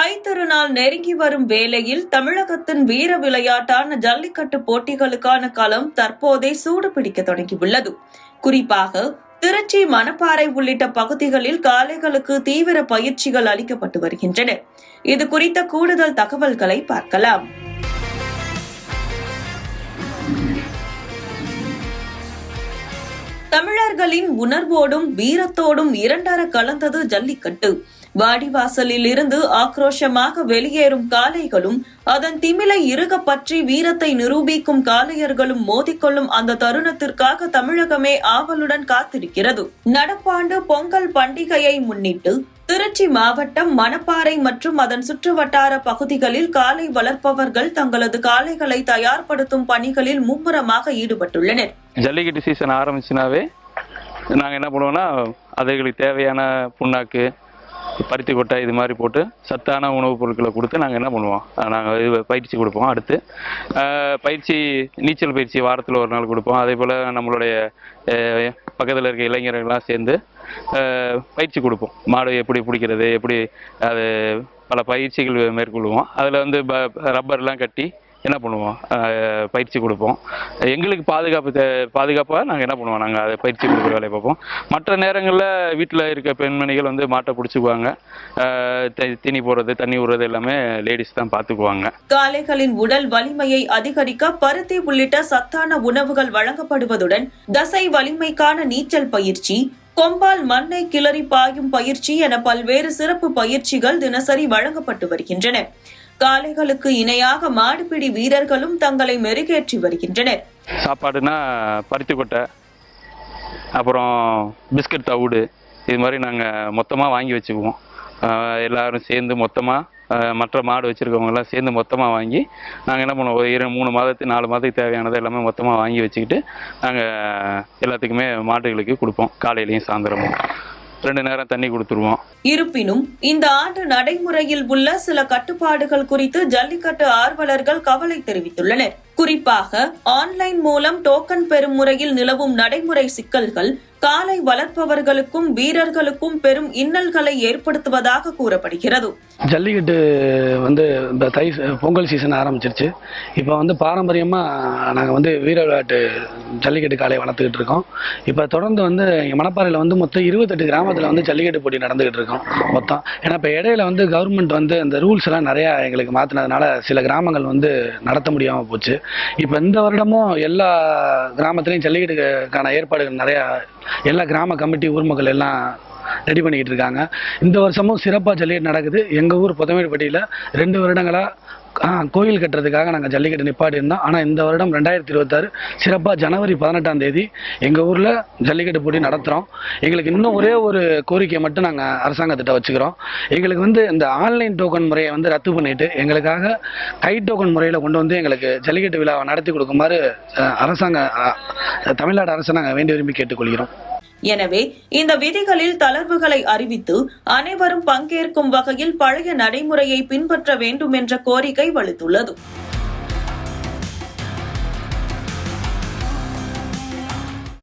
தைத்திருநாள் நெருங்கி வரும் வேளையில் தமிழகத்தின் வீர விளையாட்டான ஜல்லிக்கட்டு போட்டிகளுக்கான களம் தற்போதே சூடு பிடிக்க தொடங்கியுள்ளது. குறிப்பாக திருச்சி, மணப்பாறை உள்ளிட்ட பகுதிகளில் காளைகளுக்கு தீவிர பயிற்சிகள் அளிக்கப்பட்டு வருகின்றன. இது குறித்த கூடுதல் தகவல்களை பார்க்கலாம். தமிழர்களின் உணர்வோடும் வீரத்தோடும் இரண்டர கலந்தது ஜல்லிக்கட்டு. வாடிவாசலில் இருந்து ஆக்ரோஷமாக வெளியேறும் காளைகளும் அதன் திமிலை இறுக பற்றி வீரத்தை நிரூபிக்கும் காளையர்களும் மோதிக்கொள்ளும் அந்த தருணத்திற்காக தமிழகமே ஆவலுடன் காத்திருக்கிறது. நடப்பாண்டு பொங்கல் பண்டிகையை முன்னிட்டு திருச்சி மாவட்டம் மணப்பாறை மற்றும் அதன் சுற்றுவட்டார பகுதிகளில் காளை வளர்ப்பவர்கள் தங்களது காளைகளை தயார்படுத்தும் பணிகளில் மும்முரமாக ஈடுபட்டுள்ளனர். ஜல்லிக்கட்டு சீசன் ஆரம்பிச்சுனாவே நாங்கள் என்ன பண்ணுவோம்னா, அதுகளுக்கு தேவையான புண்ணாக்கு, பருத்தி கொட்டை இது மாதிரி போட்டு சத்தான உணவுப் பொருட்களை கொடுத்து நாங்கள் என்ன பண்ணுவோம், நாங்கள் இது பயிற்சி கொடுப்போம். அடுத்து பயிற்சி, நீச்சல் பயிற்சி வாரத்தில் ஒரு நாள் கொடுப்போம். அதே போல் நம்மளுடைய பக்கத்தில் இருக்க இளைஞர்கள்லாம் சேர்ந்து பயிற்சி கொடுப்போம். மாடு எப்படி பிடிக்கிறது, எப்படி அது பல பயிற்சிகள் மேற்கொள்வோம். அதில் வந்து ரப்பர்லாம் கட்டி என்ன பண்ணுவோம், பயிற்சி கொடுப்போம். எங்களுக்கு பாதுகாப்பாக நாங்கள் என்ன பண்ணுவோம், நாங்கள் அதை பயிற்சி கொடுக்குற வேலையை பார்ப்போம். மற்ற நேரங்களில் வீட்டில் இருக்க பெண்மணிகள் வந்து மாட்டை பிடிச்சிக்குவாங்க. தீனி போடுறது, தண்ணி விடுறது எல்லாமே லேடிஸ் தான் பார்த்துக்குவாங்க. காளைகளின் உடல் வலிமையை அதிகரிக்க பருத்தி உள்ளிட்ட சத்தான உணவுகள் வழங்கப்படுவதுடன் தசை வலிமைக்கான நீச்சல் பயிற்சி, கொம்பால் மண்ணை கிளறி பாயும் பயிற்சி என பல்வேறு சிறப்பு பயிற்சிகள் தினசரி வழங்கப்பட்டு வருகின்றன. காளைகளுக்கு இணையாக மாடுபிடி வீரர்களும் தங்களை மெருகேற்றி வருகின்றனர். சாப்பாடுனா பருத்தி கொட்டை, அப்புறம் பிஸ்கட் தவிடு, இது மாதிரி நாங்கள் மொத்தமாக வாங்கி வச்சுக்குவோம். எல்லாரும் சேர்ந்து மொத்தமாக, மற்ற மாடு வச்சுருக்கவங்கெல்லாம் சேர்ந்து மொத்தமாக வாங்கி நாங்கள் என்ன பண்ணுவோம், 3 மாதத்துக்கு 4 மாதத்துக்கு தேவையானதை எல்லாமே மொத்தமாக வாங்கி வச்சுக்கிட்டு நாங்கள் எல்லாத்துக்குமே மாடுகளுக்கு கொடுப்போம். காலையிலையும் சாயந்தரமும் 2 நேரம் தண்ணி கொடுத்துருவோம். இருப்பினும் இந்த ஆண்டு நடைமுறையில் உள்ள சில கட்டுப்பாடுகள் குறித்து ஜல்லிக்கட்டு ஆர்வலர்கள் கவலை தெரிவித்துள்ளனர். குறிப்பாக ஆன்லைன் மூலம் டோக்கன் பெறும் முறையில் நிலவும் நடைமுறை சிக்கல்கள் காளை வளர்ப்பவர்களுக்கும் வீரர்களுக்கும் பெரும் இன்னல்களை ஏற்படுத்துவதாக கூறப்படுகிறது. ஜல்லிக்கட்டு வந்து இந்த பொங்கல் சீசன் ஆரம்பிச்சிருச்சு. இப்போ வந்து பாரம்பரியமாக நாங்கள் வந்து வீர விளையாட்டு ஜல்லிக்கட்டு காளையை வளர்த்துக்கிட்டு இருக்கோம். இப்போ தொடர்ந்து வந்து மணப்பாறையில் வந்து மொத்தம் 28 கிராமத்தில் வந்து ஜல்லிக்கட்டு போட்டி நடந்துகிட்டு இருக்கோம் மொத்தம். ஏன்னா இப்போ இடையில வந்து கவர்மெண்ட் வந்து அந்த ரூல்ஸ் எல்லாம் நிறையா எங்களுக்கு மாற்றினதுனால சில கிராமங்கள் வந்து நடத்த முடியாமல் போச்சு. இப்போ இந்த வருடமும் எல்லா கிராமத்துலேயும் ஜல்லிக்கட்டுக்கான ஏற்பாடுகள் நிறையா, எல்லா கிராம கமிட்டி ஊர்மக்கள் எல்லாம் ரெடி பண்ணிக்கிட்டு இருக்காங்க. இந்த வருஷமும் சிறப்பாக ஜல்லிக்கட்டு நடக்குது. எங்கள் ஊர் பொதமேடுபட்டியில் 2 வருடங்களாக கோயில் கட்டுறதுக்காக நாங்கள் ஜல்லிக்கட்டு நிப்பாட்டி இருந்தோம். ஆனால் இந்த வருடம் 2026 சிறப்பாக ஜனவரி 18ஆம் தேதி எங்கள் ஊரில் ஜல்லிக்கட்டு போட்டி நடத்துகிறோம். எங்களுக்கு இன்னும் ஒரே ஒரு கோரிக்கையை மட்டும் நாங்கள் அரசாங்கத்திட்ட வச்சுக்கிறோம். எங்களுக்கு வந்து இந்த ஆன்லைன் டோக்கன் முறையை வந்து ரத்து பண்ணிவிட்டு எங்களுக்காக கை டோக்கன் முறையில் கொண்டு வந்து எங்களுக்கு ஜல்லிக்கட்டு விழாவை நடத்தி கொடுக்குமாறு தமிழ்நாடு அரசை நாங்கள் வேண்டி விரும்பி கேட்டுக்கொள்கிறோம். எனவே இந்த விதிகளில் தளர்வுகளை அறிவித்து அனைவரும் பங்கேற்கும் வகையில் பழைய நடைமுறையை பின்பற்ற வேண்டும் என்ற கோரிக்கை வலுத்துள்ளது.